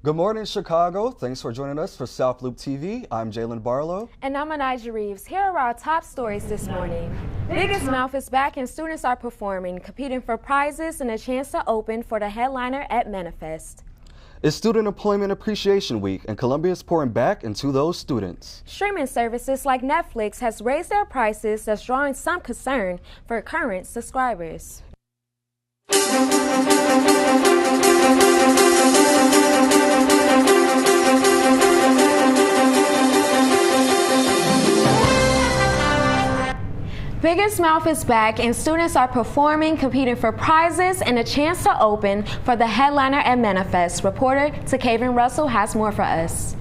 Good morning, Chicago. Thanks for joining us for South Loop TV. I'm Jalen Barlow. And I'm Anijah Reeves. Here are our top stories this morning. Biggest Mouth is back and students are performing, competing for prizes and a chance to open for the headliner at Manifest. It's Student Employment Appreciation Week, and Columbia is pouring back into those students. Streaming services like Netflix has raised their prices, that's drawing some concern for current subscribers. Biggest Mouth is back and students are performing, competing for prizes and a chance to open for the headliner at Manifest. Reporter Takaven Russell has more for us.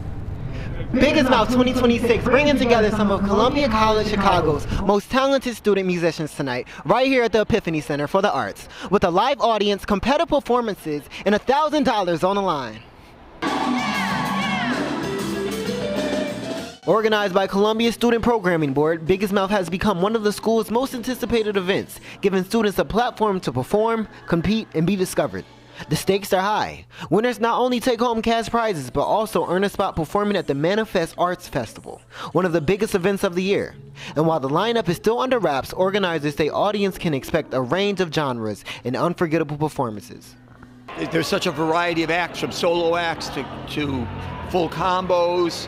Biggest Mouth 2026 bringing together some of Columbia College Chicago's most talented student musicians tonight, right here at the Epiphany Center for the Arts, with a live audience, competitive performances, and $1,000 on the line. Organized by Columbia Student Programming Board, Biggest Mouth has become one of the school's most anticipated events, giving students a platform to perform, compete, and be discovered. The stakes are high. Winners not only take home cash prizes, but also earn a spot performing at the Manifest Arts Festival, one of the biggest events of the year. And while the lineup is still under wraps, organizers say audience can expect a range of genres and unforgettable performances. There's such a variety of acts, from solo acts to full combos.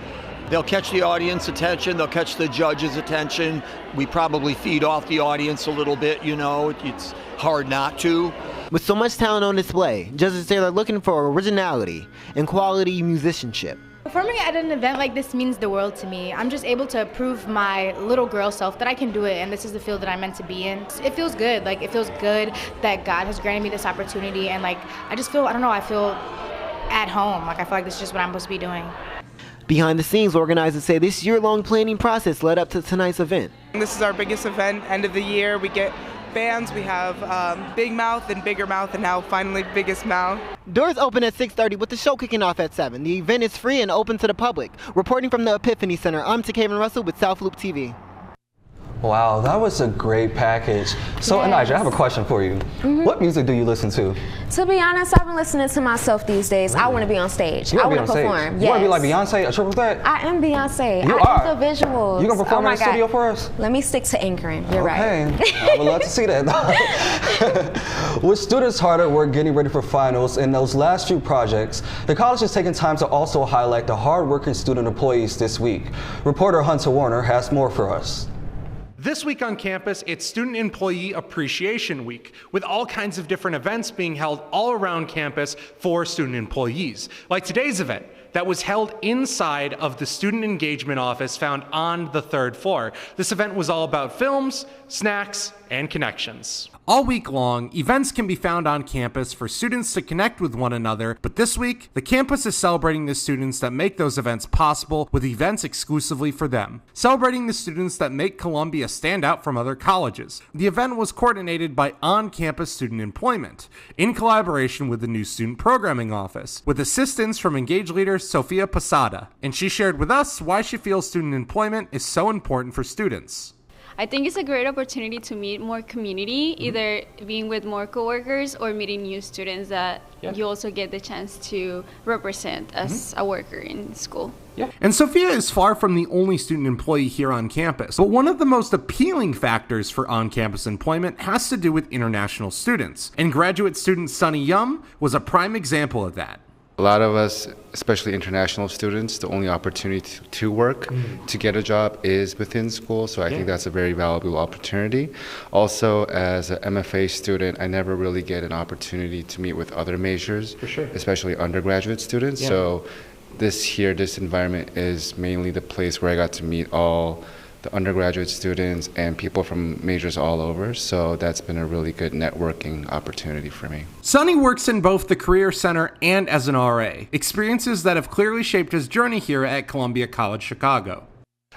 They'll catch the audience attention, they'll catch the judge's attention. We probably feed off the audience a little bit, you know, it's hard not to. With so much talent on display, judges say they're looking for originality and quality musicianship. Performing at an event like this means the world to me. I'm just able to prove my little girl self that I can do it, and this is the field that I'm meant to be in. It feels good, it feels good that God has granted me this opportunity, and I just feel, I feel at home. I feel like this is just what I'm supposed to be doing. Behind the scenes, organizers say this year-long planning process led up to tonight's event. This is our biggest event, end of the year. We get bands, we have Big Mouth and Bigger Mouth, and now finally Biggest Mouth. Doors open at 6:30 with the show kicking off at 7. The event is free and open to the public. Reporting from the Epiphany Center, I'm Takaven Russell with South Loop TV. Wow, that was a great package. So, Yes. Anijah, I have a question for you. What music do you listen to? To be honest, I've been listening to myself these days. I want to be on stage. You I want to want to be on perform. stage? You want to be like Beyonce, a triple threat? I am Beyonce. You I are? am the visuals. You gonna perform in the studio for us? Let me stick to anchoring. You're Okay. right. I would love to see that. With students hard at work getting ready for finals and those last few projects, the college is taking time to also highlight the hard-working student employees this week. Reporter Hunter Warner has more for us. This week on campus, it's Student Employee Appreciation Week, with all kinds of different events being held all around campus for student employees. Like today's event, that was held inside of the Student Engagement Office found on the 3rd floor. This event was all about films, snacks, and connections. All week long, events can be found on campus for students to connect with one another, but this week, the campus is celebrating the students that make those events possible with events exclusively for them. Celebrating the students that make Columbia stand out from other colleges. The event was coordinated by On-Campus Student Employment, in collaboration with the new Student Programming Office, with assistance from Engage leader Sophia Posada, and she shared with us why she feels student employment is so important for students. I think it's a great opportunity to meet more community, either being with more coworkers or meeting new students that you also get the chance to represent as a worker in school. And Sophia is far from the only student employee here on campus, but one of the most appealing factors for on-campus employment has to do with international students, and graduate student Sunny Yum was a prime example of that. A lot of us, especially international students, the only opportunity to work, to get a job is within school, so I think that's a very valuable opportunity. Also, as an MFA student, I never really get an opportunity to meet with other majors, especially undergraduate students. So this environment is mainly the place where I got to meet all the undergraduate students and people from majors all over, so that's been a really good networking opportunity for me. Sunny works in both the Career Center and as an RA, experiences that have clearly shaped his journey here at Columbia College Chicago.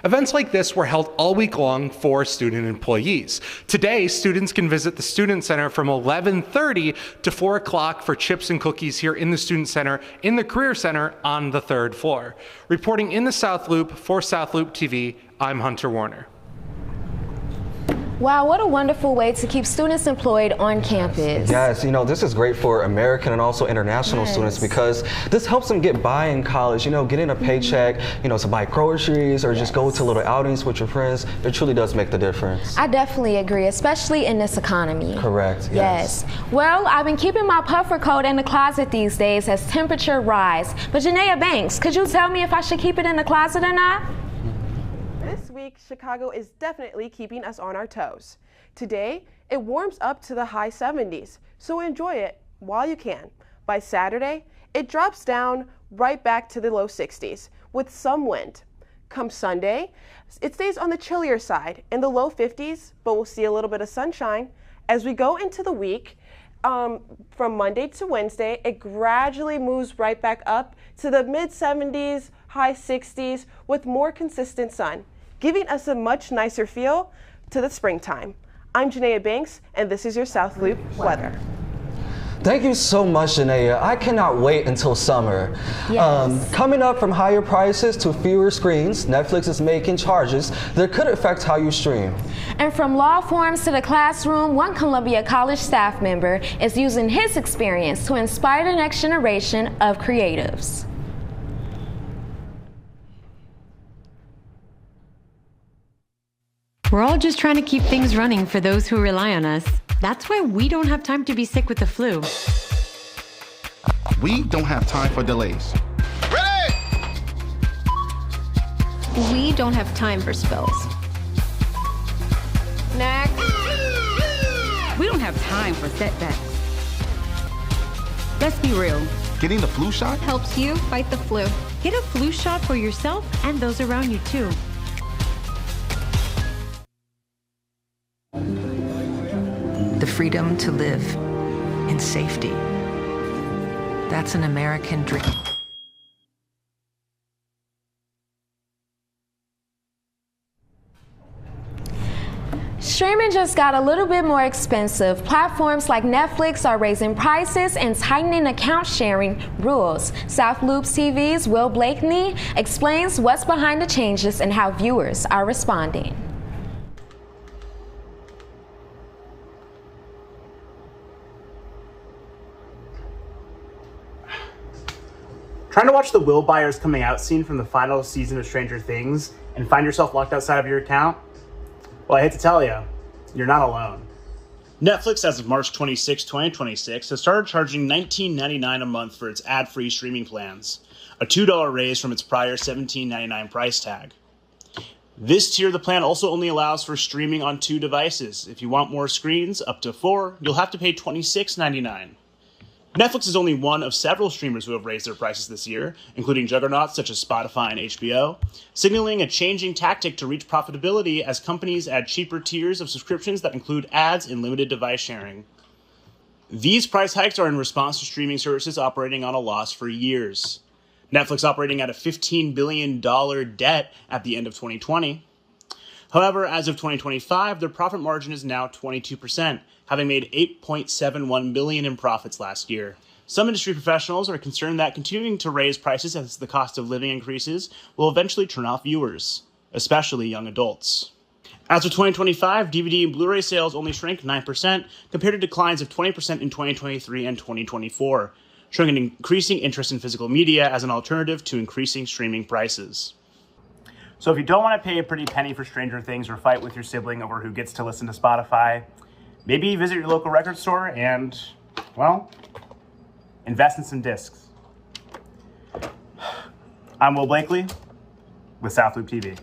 Events like this were held all week long for student employees. Today, students can visit the Student Center from 11:30 to 4 o'clock for chips and cookies here in the Student Center, in the Career Center on the 3rd floor. Reporting in the South Loop for South Loop TV, I'm Hunter Warner. Wow, what a wonderful way to keep students employed on campus. Yes, you know, this is great for American and also international students because this helps them get by in college, you know, getting a paycheck, you know, to buy groceries or just go to little outings with your friends. It truly does make the difference. I definitely agree, especially in this economy. Correct, yes. Well, I've been keeping my puffer coat in the closet these days as temperature rise. But Janaea Banks, could you tell me if I should keep it in the closet or not? This week, Chicago is definitely keeping us on our toes. Today, it warms up to the high 70s, so enjoy it while you can. By Saturday, it drops down right back to the low 60s with some wind. Come Sunday, it stays on the chillier side in the low 50s, but we'll see a little bit of sunshine. As we go into the week, from Monday to Wednesday, it gradually moves right back up to the mid 70s, high 60s with more consistent sun, giving us a much nicer feel to the springtime. I'm Janaea Banks, and this is your South Loop weather. Thank you so much, Janaea. I cannot wait until summer. Yes. Coming up, from higher prices to fewer screens, Netflix is making charges that could affect how you stream. And from law forms to the classroom, one Columbia College staff member is using his experience to inspire the next generation of creatives. We're all just trying to keep things running for those who rely on us. That's why we don't have time to be sick with the flu. We don't have time for delays. Ready! We don't have time for spills. Next. We don't have time for setbacks. Let's be real. Getting the flu shot helps you fight the flu. Get a flu shot for yourself and those around you too. The freedom to live in safety. That's an American dream. Streaming just got a little bit more expensive. Platforms like Netflix are raising prices and tightening account sharing rules. South Loops TV's Will Blakeney explains what's behind the changes and how viewers are responding. Trying to watch the Will Byers coming out scene from the final season of Stranger Things and find yourself locked outside of your account? Well, I hate to tell you, you're not alone. Netflix, as of March 26, 2026, has started charging $19.99 a month for its ad-free streaming plans, a $2 raise from its prior $17.99 price tag. This tier of the plan also only allows for streaming on 2 devices. If you want more screens, up to 4, you'll have to pay $26.99. Netflix is only one of several streamers who have raised their prices this year, including juggernauts such as Spotify and HBO, signaling a changing tactic to reach profitability as companies add cheaper tiers of subscriptions that include ads and limited device sharing. These price hikes are in response to streaming services operating on a loss for years. Netflix operating at a $15 billion debt at the end of 2020. However, as of 2025, their profit margin is now 22%, having made $8.71 billion in profits last year. Some industry professionals are concerned that continuing to raise prices as the cost of living increases will eventually turn off viewers, especially young adults. As of 2025, DVD and Blu-ray sales only shrank 9%, compared to declines of 20% in 2023 and 2024, showing an increasing interest in physical media as an alternative to increasing streaming prices. So if you don't want to pay a pretty penny for Stranger Things or fight with your sibling over who gets to listen to Spotify, maybe visit your local record store and, well, invest in some discs. I'm Will Blakely with South Loop TV.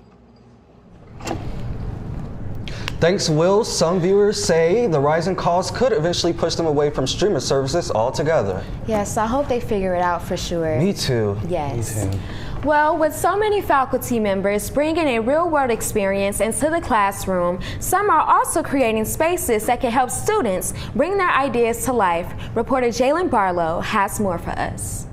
Thanks, Will. Some viewers say the rising costs could eventually push them away from streaming services altogether. Yes, I hope they figure it out for sure. Me too. Yes. Me too. Well, with so many faculty members bringing a real-world experience into the classroom, some are also creating spaces that can help students bring their ideas to life. Reporter Jalen Barlow has more for us.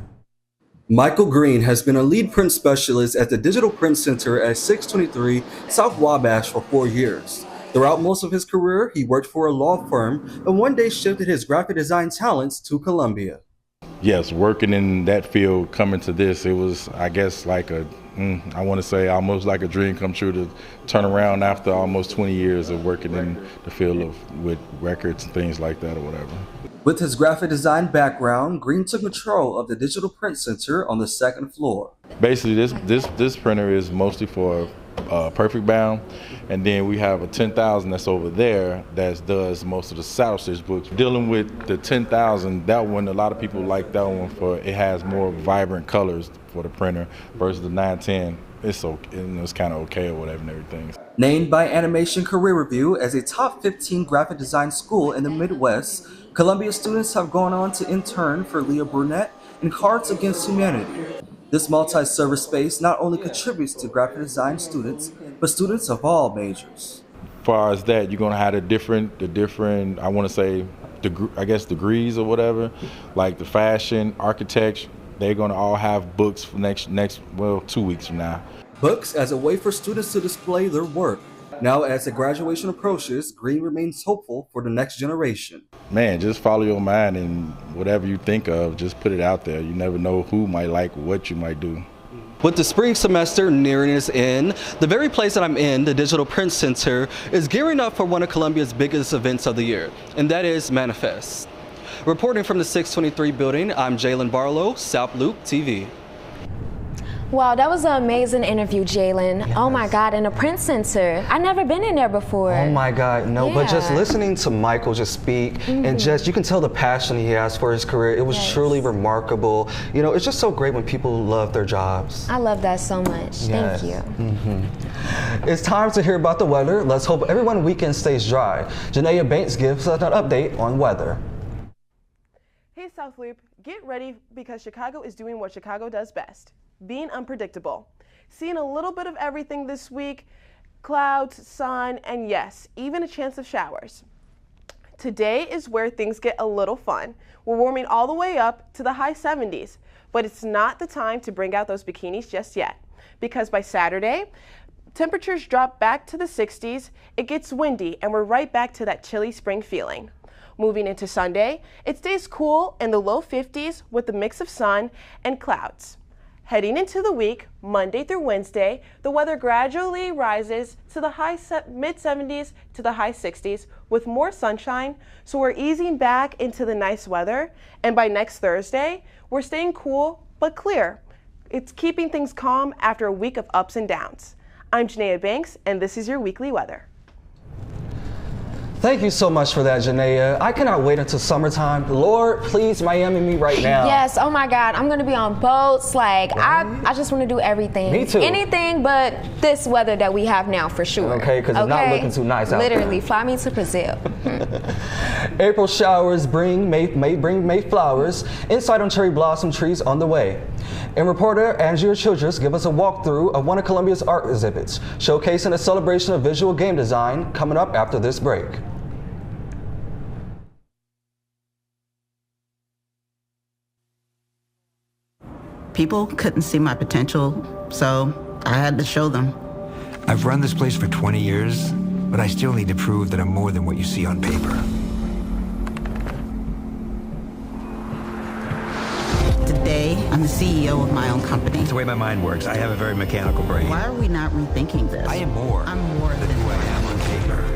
Michael Green has been a lead print specialist at the Digital Print Center at 623 South Wabash for 4 years. Throughout most of his career, he worked for a law firm and one day shifted his graphic design talents to Columbia. Yes, working in that field, coming to this, it was, I guess, like a I want to say almost like a dream come true to turn around after almost 20 years of working in the field with records and things like that or whatever. With his graphic design background, Green took control of the digital print center on the second floor. Basically, this printer is mostly for Perfect Bound, and then we have a 10,000 that's over there that does most of the saddle stitch books. Dealing with the 10,000, that one, a lot of people like that one for it has more vibrant colors for the printer versus the 910. It's kind of okay or whatever and everything. Named by Animation Career Review as a top 15 graphic design school in the Midwest, Columbia students have gone on to intern for Leah Burnett in Cards Against Humanity. This multi-service space not only contributes to graphic design students, but students of all majors. As far as that, you're gonna have the different, I wanna say, degrees or whatever, like the fashion, architecture, they're gonna all have books for next 2 weeks from now. Books as a way for students to display their work. Now, as the graduation approaches, Green remains hopeful for the next generation. Man, just follow your mind and whatever you think of, just put it out there. You never know who might like what you might do. With the spring semester nearing its end, the very place that I'm in, the Digital Print Center, is gearing up for one of Columbia's biggest events of the year, and that is Manifest. Reporting from the 623 building, I'm Jalen Barlow, South Loop TV. Wow, that was an amazing interview, Jalen. Yes. Oh my God, in a print center. I've never been in there before. Oh my God, no, but just listening to Michael just speak and just, you can tell the passion he has for his career. It was truly remarkable. You know, it's just so great when people love their jobs. I love that so much. Thank you. It's time to hear about the weather. Let's hope everyone's weekend stays dry. Janaea Banks gives us an update on weather. Hey South Loop, get ready because Chicago is doing what Chicago does best. Being unpredictable. Seeing a little bit of everything this week, clouds, sun, and yes, even a chance of showers. Today is where things get a little fun. We're warming all the way up to the high 70s, but it's not the time to bring out those bikinis just yet, because by Saturday, temperatures drop back to the 60s, it gets windy, and we're right back to that chilly spring feeling. Moving into Sunday, it stays cool in the low 50s with a mix of sun and clouds. Heading into the week, Monday through Wednesday, the weather gradually rises to the mid 70s to the high 60s with more sunshine, so we're easing back into the nice weather, and by next Thursday, we're staying cool but clear. It's keeping things calm after a week of ups and downs. I'm Janaea Banks, and this is your weekly weather. Thank you so much for that, Janaea. I cannot wait until summertime. Lord, please Miami me right now. Yes, oh my God, I'm gonna be on boats. Like, I just wanna do everything. Me too. Anything but this weather that we have now for sure. Okay, because it's not looking too nice out there. Literally, fly me to Brazil. April showers may bring May flowers. Insight on cherry blossom trees on the way. And reporter Andrea Childress give us a walkthrough of one of Columbia's art exhibits, showcasing a celebration of visual game design coming up after this break. People couldn't see my potential, so I had to show them. I've run this place for 20 years, but I still need to prove that I'm more than what you see on paper. Today, I'm the CEO of my own company. It's the way my mind works. I have a very mechanical brain. Why are we not rethinking this? I am more. I'm more than who I am on paper.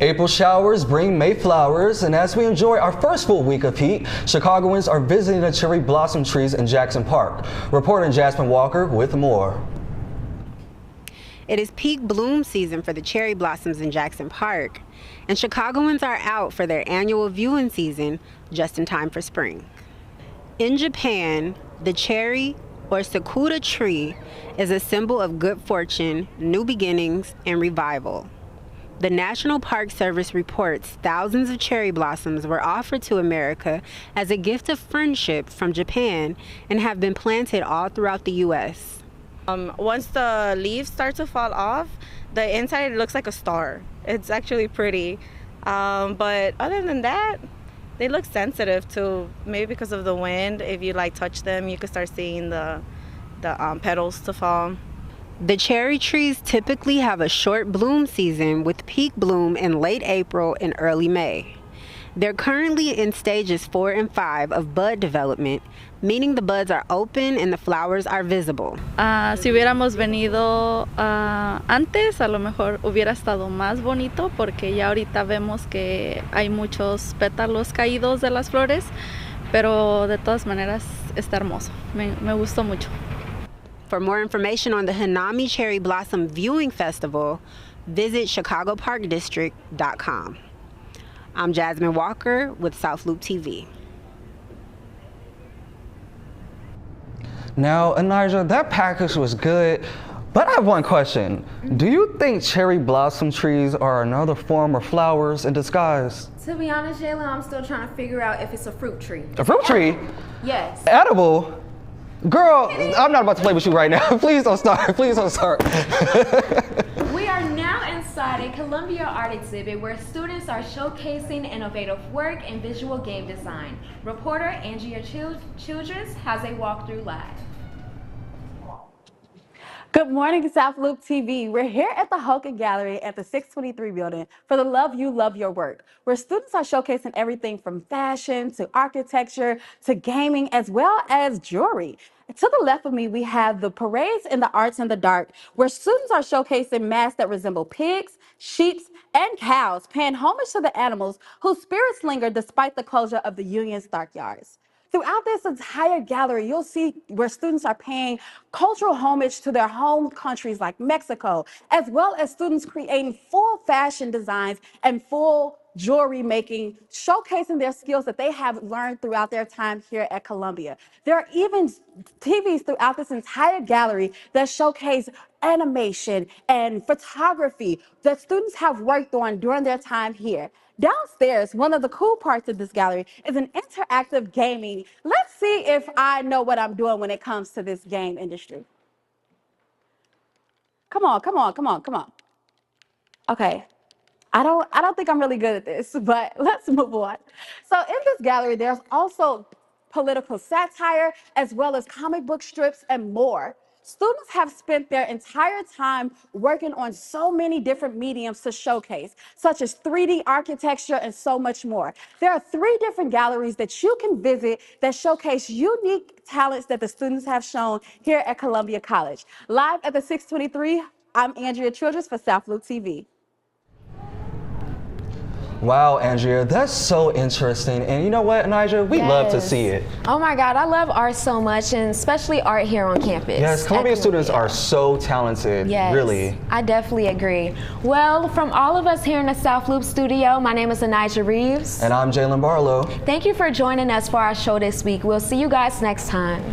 April showers bring May flowers, and as we enjoy our first full week of heat, Chicagoans are visiting the cherry blossom trees in Jackson Park. Reporter Jasmine Walker with more. It is peak bloom season for the cherry blossoms in Jackson Park, and Chicagoans are out for their annual viewing season just in time for spring. In Japan, the cherry or sakura tree is a symbol of good fortune, new beginnings, and revival. The National Park Service reports thousands of cherry blossoms were offered to America as a gift of friendship from Japan and have been planted all throughout the U.S. Once the leaves start to fall off, the inside looks like a star. It's actually pretty. But other than that, they look sensitive too. Maybe because of the wind, if you touch them, you could start seeing the petals to fall. The cherry trees typically have a short bloom season with peak bloom in late April and early May. They're currently in stages 4 and 5 of bud development, meaning the buds are open and the flowers are visible. Si hubiéramos venido antes, a lo mejor hubiera estado más bonito porque ya ahorita vemos que hay muchos pétalos caídos de las flores, pero de todas maneras está hermoso. Me gustó mucho. For more information on the Hanami Cherry Blossom Viewing Festival, visit chicagoparkdistrict.com. I'm Jasmine Walker with South Loop TV. Now, Anijah, that package was good, but I have one question. Do you think cherry blossom trees are another form of flowers in disguise? To be honest, Jayla, I'm still trying to figure out if it's a fruit tree. A fruit tree? Yes. Edible? Girl, I'm not about to play with you right now. Please don't start. Please don't start. We are now inside a Columbia art exhibit where students are showcasing innovative work in visual game design. Reporter Andrea Childress has a walkthrough live. Good morning, South Loop TV. We're here at the Hogan Gallery at the 623 building for the Love You Love Your Work, where students are showcasing everything from fashion to architecture to gaming as well as jewelry. To the left of me, we have the Parades in the Arts in the Dark, where students are showcasing masks that resemble pigs, sheep, and cows, paying homage to the animals whose spirits linger despite the closure of the Union Stockyards. Throughout this entire gallery, you'll see where students are paying cultural homage to their home countries like Mexico, as well as students creating full fashion designs and full jewelry making, showcasing their skills that they have learned throughout their time here at Columbia. There are even TVs throughout this entire gallery that showcase animation and photography that students have worked on during their time here. Downstairs, one of the cool parts of this gallery is an interactive gaming. Let's see if I know what I'm doing when it comes to this game industry. Come on. Okay. I don't think I'm really good at this, but let's move on. So in this gallery, there's also political satire, as well as comic book strips and more. Students have spent their entire time working on so many different mediums to showcase, such as 3D architecture and so much more. There are 3 different galleries that you can visit that showcase unique talents that the students have shown here at Columbia College. Live at the 623, I'm Andrea Childress for South Loop TV. Wow, Andrea, that's so interesting. And you know what, Anijah? We love to see it. Oh my God, I love art so much, and especially art here on campus. Yes, Columbia students are so talented, really. I definitely agree. Well, from all of us here in the South Loop studio, my name is Anijah Reeves. And I'm Jalen Barlow. Thank you for joining us for our show this week. We'll see you guys next time.